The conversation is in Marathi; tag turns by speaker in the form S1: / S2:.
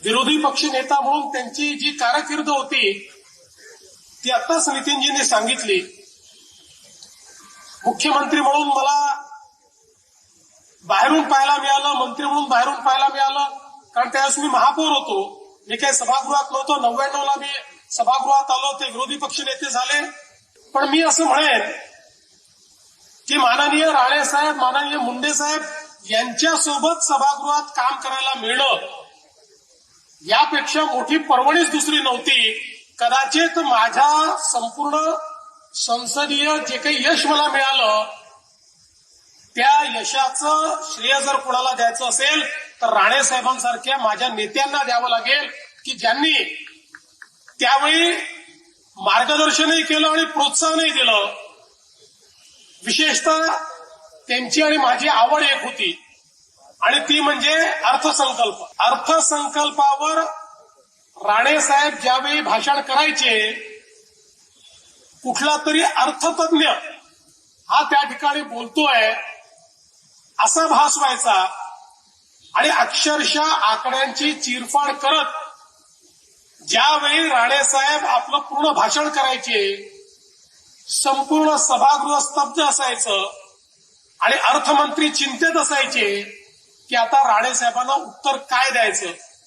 S1: विरोधी पक्ष नेता म्हणून त्यांची जी कारकीर्द होती ती आत्ताच नितीनजींनी सांगितली. मुख्यमंत्री म्हणून मला बाहेरून पाहायला मिळालं, मंत्री म्हणून बाहेरून पाहायला मिळालं, कारण त्यावेळेस मी महापौर होतो. मी काही सभागृहात नव्हतो. 99ला मी सभागृहात आलो, ते विरोधी पक्ष नेते झाले. पण मी असं म्हणेन की माननीय राणेसाहेब, माननीय मुंडे साहेब यांच्यासोबत सभागृहात काम करायला मिळणं यापेक्षा मोठी पर्वणीच दुसरी नव्हती. कदाचित माझ्या संपूर्ण संसदीय जे काही यश मला मिळालं त्या यशाचं श्रेय जर कोणाला द्यायचं असेल तर राणेसाहेबांसारख्या माझ्या नेत्यांना द्यावं लागेल, की ज्यांनी त्यावेळी मार्गदर्शनही केलं आणि प्रोत्साहनही दिलं. विशेषतः त्यांची आणि माझी आवड एक होती आणि ती म्हणजे अर्थसंकल्प. अर्थसंकल्पावर राणेसाहेब ज्यावेळी भाषण करायचे कुठला तरी अर्थतज्ञ हा त्या ठिकाणी बोलतोय असा भास व्हायचा आणि अक्षरशः आकड्यांची चिरफाड करत ज्यावेळी राणेसाहेब आपलं पूर्ण भाषण करायचे संपूर्ण सभागृह स्तब्ध असायचं आणि अर्थमंत्री चिंतेत असायचे की आता राणेसाहेबांना उत्तर काय द्यायचं.